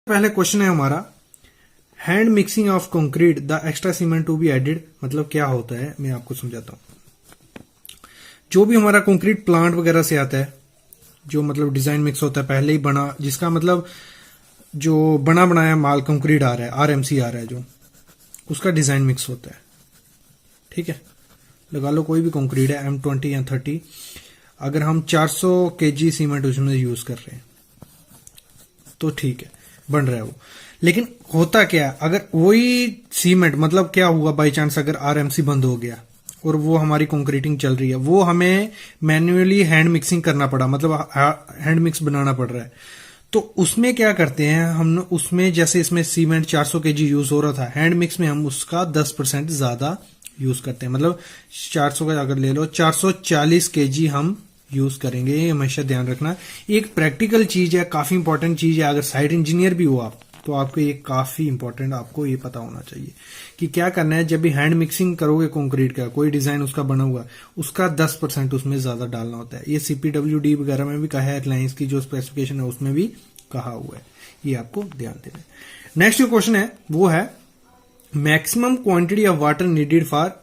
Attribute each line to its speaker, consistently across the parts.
Speaker 1: पहले क्वेश्चन है हमारा, hand mixing of concrete the extra cement to be added, मतलब क्या होता है मैं आपको समझाता हूं। जो भी हमारा कंक्रीट प्लांट वगैरह से आता है, जो मतलब डिजाइन मिक्स होता है पहले ही बना, जिसका मतलब जो बना बनाया माल कंक्रीट आ रहा है, आरएमसी आ रहा है, जो उसका डिजाइन मिक्स होता है। ठीक है, लगा लो कोई भी कंक्रीट है M20 या 30, अगर हम 400 kg सीमेंट उसमें यूज कर रहे हैं तो ठीक है, बन रहा है वो। लेकिन होता क्या है, अगर वही सीमेंट मतलब क्या हुआ, बाई चांस अगर आरएमसी बंद हो गया और वो हमारी कंक्रीटिंग चल रही है, वो हमें मैन्युअली हैंड मिक्सिंग करना पड़ा, मतलब हैंड मिक्स बनाना पड़ रहा है, तो उसमें क्या करते हैं हम, उसमें जैसे इसमें सीमेंट 400 kg यूज हो रहा था, हैंड मिक्स में हम उसका 10% ज्यादा यूज करते हैं, मतलब 400 का अगर ले लो 440 kg हम यूज करेंगे। ये हमेशा ध्यान रखना, एक प्रैक्टिकल चीज है, काफी इंपॉर्टेंट चीज है। अगर साइट इंजीनियर भी हो आप, तो आपको ये काफी इंपॉर्टेंट, आपको ये पता होना चाहिए कि क्या करना है। जब भी हैंड मिक्सिंग करोगे कंक्रीट का, कोई डिजाइन उसका बना हुआ, उसका 10% उसमें ज्यादा डालना होता है। ये CPWD वगैरह में भी कहा है, एयरलाइंस की जो स्पेसिफिकेशन है उसमें भी कहा हुआ है, ये आपको ध्यान देना है। नेक्स्ट जो क्वेश्चन है वो है, maximum quantity of water needed for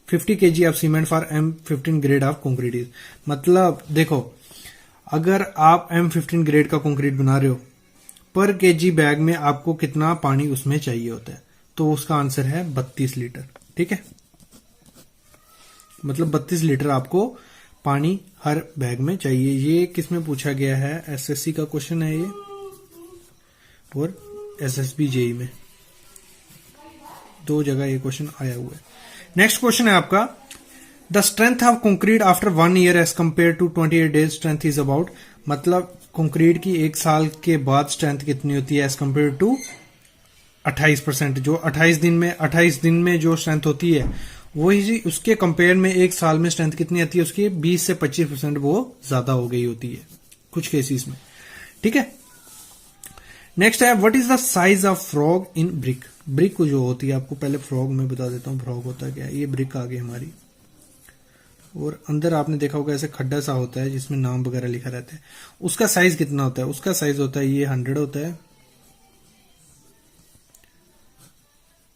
Speaker 1: 50 kg of cement for M15 grade of concrete is, मतलब देखो, अगर आप M15 ग्रेड का कंक्रीट बना रहे हो, पर केजी बैग में आपको कितना पानी उसमें चाहिए होता है, तो उसका आंसर है 32 लीटर। ठीक है, मतलब 32 लीटर आपको पानी हर बैग में चाहिए। ये किसमें पूछा गया है, SSC का क्वेश्चन है ये, और SSB JEE में, दो जगह ये क्वेश्चन आया हुआ है। नेक्स्ट क्वेश्चन है आपका, the strength of concrete after 1 year as compare to 28 days strength is about, मतलब कंक्रीट की 1 साल के बाद स्ट्रेंथ कितनी होती है एज कंपेयर टू 28%, जो 28 दिन में जो स्ट्रेंथ होती है, वही उसके कंपेयर में 1 साल में स्ट्रेंथ कितनी आती है उसकी, 20 से 25% वो ज्यादा हो गई होती है कुछ केसेस में। ठीक है, नेक्स्ट है, what is the size of frog in brick. Brick जो होती है, आपको पहले फ्रॉग में बता देता हूँ, फ्रॉग होता क्या है। ये ब्रिक आ गई हमारी, और अंदर आपने देखा होगा ऐसे खड्डा सा होता है जिसमें नाम वगैरह लिखा रहता है। उसका साइज कितना होता है, उसका साइज होता है ये 100 होता है,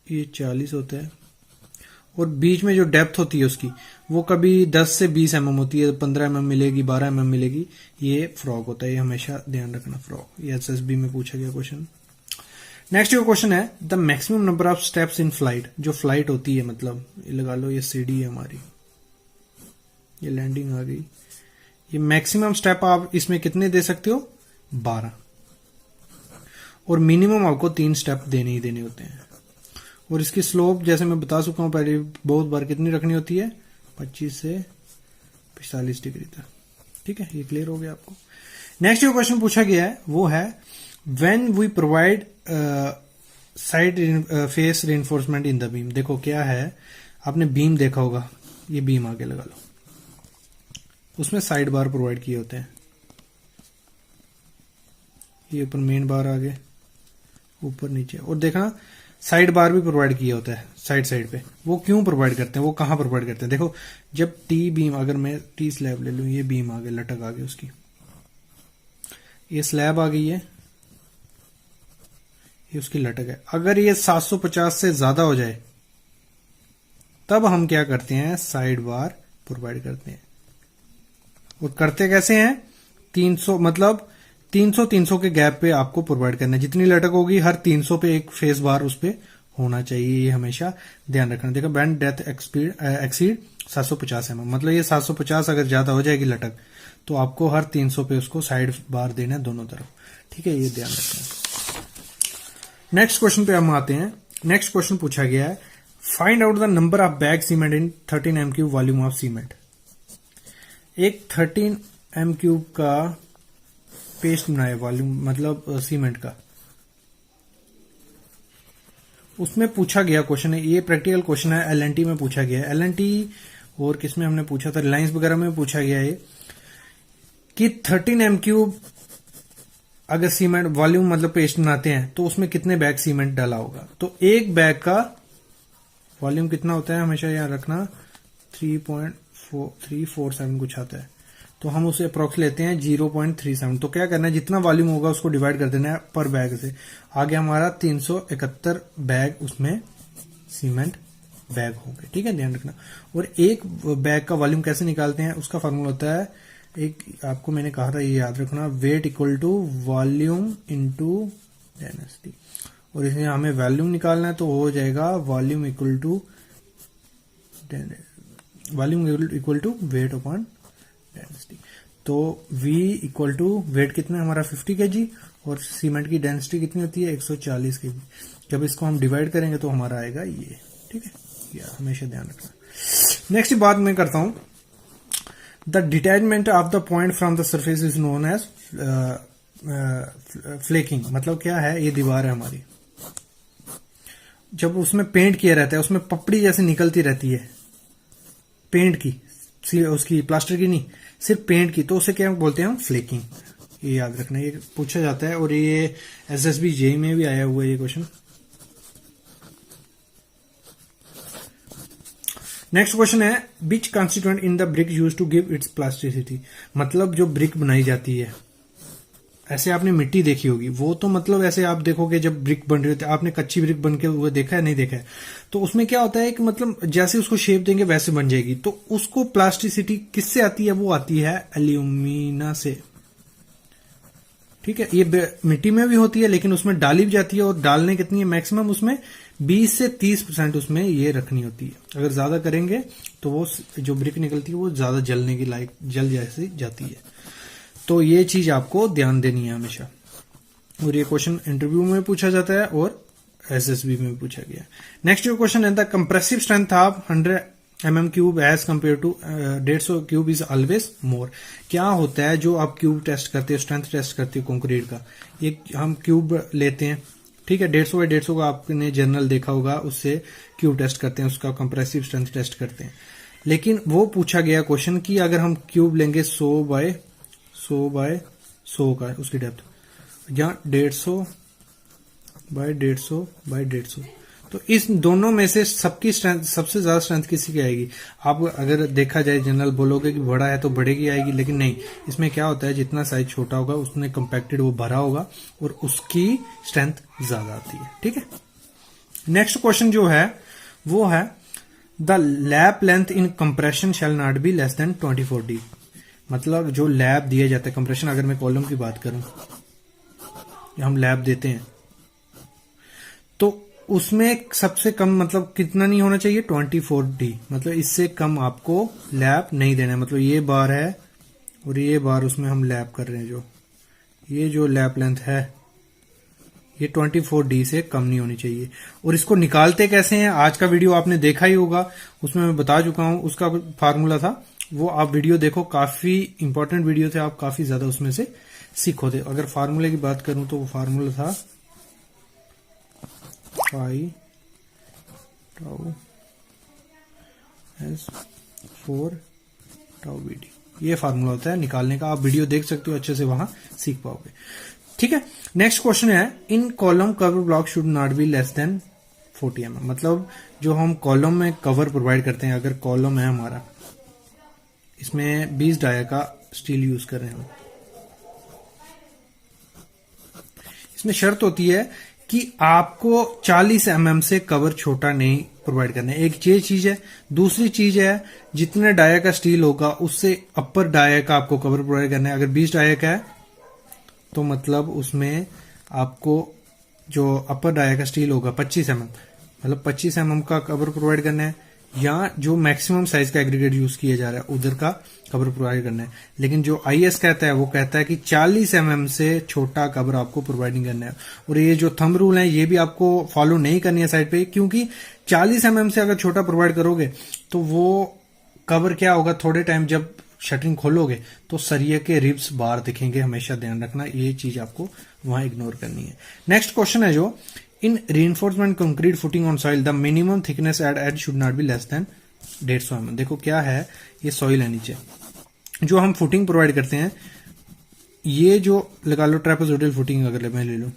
Speaker 1: ये 40 होता है, और बीच में जो डेप्थ होती है उसकी, वो कभी 10 से 20 mm होती है, 15 mm मिलेगी, 12 mm मिलेगी, ये फ्रॉग होता है। ये हमेशा ध्यान रखना, फ्रॉग। ये SSB में पूछा गया क्वेश्चन। नेक्स्ट जो क्वेश्चन है, the maximum number of steps in flight. जो फ्लाइट होती है, मतलब ये लगा लो ये सीढ़ी है हमारी, ये लैंडिंग आ गई, ये मैक्सिमम स्टेप आप इसमें कितने दे सकते हो, 12, और मिनिमम आपको 3 स्टेप देने ही देने होते हैं। और इसकी स्लोप जैसे मैं बता चुका हूं पहले बहुत बार, कितनी रखनी होती है, 25 से 45 डिग्री तक। ठीक है, ये क्लियर हो गया आपको। नेक्स्ट जो क्वेश्चन पूछा गया है वो है, when we provide side face reinforcement in the beam. देखो क्या है, आपने बीम देखा होगा, ये बीम आगे लगा लो, उसमें साइड बार प्रोवाइड किए होते हैं, ये ऊपर मेन बार आगे, ऊपर नीचे, और देखा साइड बार भी प्रोवाइड किया होता है साइड पे। वो क्यों प्रोवाइड करते हैं, वो कहां प्रोवाइड करते हैं, देखो जब टी बीम, अगर मैं टी स्लैब ले लूं, ये बीम आगे लटक आ गई उसकी, ये स्लैब आ गई है, ये उसकी लटक है। अगर ये 750 से ज्यादा हो जाए तब हम क्या करते हैं, साइड बार प्रोवाइड करते हैं। और करते कैसे हैं, 300, मतलब 300 के गैप पे आपको प्रोवाइड करना है। जितनी लटक होगी हर 300 पे एक फेस बार उस पे होना चाहिए, ये हमेशा ध्यान रखना। देखो, बैंड डेथ एक्सीड 750 mm, मतलब ये 750 अगर ज्यादा हो जाएगी लटक, तो आपको हर 300 पे उसको साइड बार देना है दोनों तरफ। ठीक है, ये ध्यान रखना। नेक्स्ट क्वेश्चन पे हम आते हैं। नेक्स्ट क्वेश्चन पूछा गया है, find out the number of bag cement in 13 m³ volume of cement. एक 13 m³ का पेस्ट बनाया, वॉल्यूम मतलब सीमेंट का, उसमें पूछा गया क्वेश्चन है, ये प्रैक्टिकल क्वेश्चन है, LNT में पूछा गया है। LNT और किसमें हमने पूछा था, रिलायंस वगैरह में पूछा गया है कि 13 m³ अगर सीमेंट वॉल्यूम मतलब पेस्ट बनाते हैं तो उसमें कितने बैग सीमेंट डाला होगा। तो एक बैग का वॉल्यूम कितना होता है, हमेशा याद रखना, 3.347 कुछ आता है। तो हम उसे अप्रोक्स लेते हैं 0.37। तो क्या करना है, जितना वॉल्यूम होगा उसको डिवाइड कर देना है पर बैग से। आ गया हमारा 371 बैग उसमें सीमेंट बैग होंगे, ठीक है, ध्यान रखना। और एक बैग का वॉल्यूम कैसे निकालते हैं, उसका फॉर्मूला होता है, एक आपको मैंने कहा था, ये याद रखना, weight equal to volume into density. और इसमें हमें वॉल्यूम निकालना है तो हो जाएगा volume equal to weight upon density. तो V इक्वल टू वेट कितना है हमारा 50 kg और सीमेंट की डेंसिटी कितनी होती है 140 kg। जब इसको हम डिवाइड करेंगे तो हमारा आएगा ये, ठीक है, ये हमेशा ध्यान रखना। नेक्स्ट बात मैं करता हूं, the detachment of the point from the surface is known as flaking. मतलब क्या है, ये दीवार है हमारी, जब उसमें पेंट किया रहता है उसमें पपड़ी जैसे निकलती रहती है पेंट की, उसकी प्लास्टर की नहीं, सिर्फ पेंट की, तो उसे क्या बोलते हैं हम, फ्लेकिंग। ये याद रखना, ये पूछा जाता है और ये एसएसबी जेई में भी आया हुआ है ये क्वेश्चन। नेक्स्ट क्वेश्चन है, which constituent in the brick use to give its plasticity. मतलब जो ब्रिक बनाई जाती है, ऐसे आपने मिट्टी देखी होगी, वो तो मतलब ऐसे आप देखोगे जब ब्रिक बन रही होती है, आपने कच्ची ब्रिक बन के हुए देखा है, नहीं देखा है, तो उसमें क्या होता है कि मतलब जैसे उसको शेप देंगे वैसे बन जाएगी। तो उसको प्लास्टिसिटी किससे आती है, वो आती है एल्यूमिना से, ठीक है। ये मिट्टी में भी होती है लेकिन उसमें डाली भी जाती है, और डालने कितनी है, मैक्सिमम उसमें 20 से 30% उसमें ये रखनी होती है। अगर ज्यादा करेंगे तो वो जो ब्रिक निकलती है वो ज्यादा जलने की लायक जल जैसी जाती है। तो ये चीज आपको ध्यान देनी है हमेशा, और ये क्वेश्चन इंटरव्यू में पूछा जाता है और एसएसबी में भी पूछा गया। नेक्स्ट जो क्वेश्चन है, the compressive strength of 100 mm cube as compare to 150 cube is always more. क्या होता है, जो आप क्यूब टेस्ट करते हो, स्ट्रेंथ टेस्ट करते हो कंक्रीट का, एक हम क्यूब लेते हैं, ठीक है, 150 बाई 150 का आपने जनरल देखा होगा, उससे क्यूब टेस्ट करते हैं, उसका कंप्रेसिव स्ट्रेंथ टेस्ट करते हैं। लेकिन वो पूछा गया क्वेश्चन कि अगर हम क्यूब लेंगे 100 बाय 100 का उसकी डेप्थ, या 150 बाय 150 बाय 150, तो इस दोनों में से सबकी स्ट्रेंथ, सबसे ज्यादा स्ट्रेंथ किसी की आएगी। आप अगर देखा जाए जनरल बोलोगे कि बड़ा है तो बड़े की आएगी, लेकिन नहीं, इसमें क्या होता है, जितना साइज छोटा होगा उसने कंपैक्टेड वो भरा होगा और उसकी स्ट्रेंथ ज्यादा आती है, ठीक है। नेक्स्ट क्वेश्चन जो है वो है, the lap length in compression shall not be less than 24 D. मतलब जो लैप दिया जाता है कंप्रेशन, अगर मैं कॉलम की बात करूं, हम लैप देते हैं तो उसमें सबसे कम मतलब कितना नहीं होना चाहिए, 24 डी। मतलब इससे कम आपको लैप नहीं देना है। मतलब ये बार है और ये बार उसमें हम लैप कर रहे हैं, जो ये जो लैप लेंथ है ये 24 डी से कम नहीं होनी चाहिए। और इसको निकालते कैसे हैं, आज का वीडियो आपने देखा ही होगा, उसमें मैं बता चुका हूं, उसका फार्मूला था, वो आप वीडियो देखो, काफी इंपॉर्टेंट वीडियो थे, आप काफी ज्यादा उसमें से सीखो थे। अगर फार्मूले की बात करूं तो वो फार्मूला था pi tau S 4 tau B D, ये फार्मूला होता है निकालने का। आप वीडियो देख सकते हो, अच्छे से वहां सीख पाओगे, ठीक है। नेक्स्ट क्वेश्चन है, इन column cover block should not be less than 40 mm। मतलब जो हम कॉलम में कवर प्रोवाइड करते हैं, अगर कॉलम है हमारा, इसमें 20 डाया का स्टील यूज कर रहे हैं हम, इसमें शर्त होती है कि आपको 40 mm से कवर छोटा नहीं प्रोवाइड करना है। एक ये चीज है। दूसरी चीज है, जितने डाया का स्टील होगा उससे अपर डाया का आपको कवर प्रोवाइड करना है। अगर 20 डाया का है तो मतलब उसमें आपको जो अपर डाया का स्टील होगा 25 mm, मतलब 25 mm का कवर प्रोवाइड करना है, या जो मैक्सिमम साइज का एग्रीगेट यूज किया जा रहा है उधर का कवर प्रोवाइड करना है। लेकिन जो आईएस कहता है वो कहता है कि 40 mm से छोटा कवर आपको प्रोवाइड नहीं करना है। और ये जो थंब रूल है ये भी आपको फॉलो नहीं करनी है साइड पे, क्योंकि 40 mm से अगर छोटा प्रोवाइड करोगे तो वो कवर क्या होगा, थोड़े टाइम जब शटरिंग खोलोगे तो सरिये के रिब्स बाहर दिखेंगे। हमेशा ध्यान रखना, ये चीज आपको वहां इग्नोर करनी है। नेक्स्ट क्वेश्चन है जो, इन reinforcement concrete footing on soil the minimum thickness at edge should not be less than 150 mm। देखो क्या है, ये सॉइल है नीचे, जो हम फुटिंग प्रोवाइड करते हैं, ये जो लगा लो ट्रेपेजोइडल फुटिंग अगर मैं ले लूं,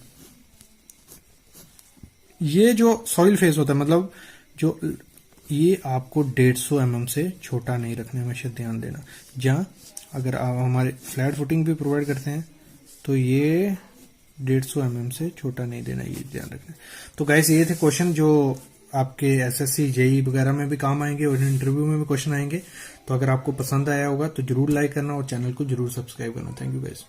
Speaker 1: ये जो सॉइल फेस होता है, मतलब जो ये आपको 150 mm से छोटा नहीं रखना है, हमेशा ध्यान देना। जहां अगर आप हमारे फ्लैट फुटिंग भी प्रोवाइड करते हैं तो ये 150 mm से छोटा नहीं देना, ये ध्यान रखना। तो गाइस ये थे क्वेश्चन जो आपके एसएससी जेई वगैरह में भी काम आएंगे और इंटरव्यू में भी क्वेश्चन आएंगे। तो अगर आपको पसंद आया होगा तो जरूर लाइक करना और चैनल को जरूर सब्सक्राइब करना। Thank you guys.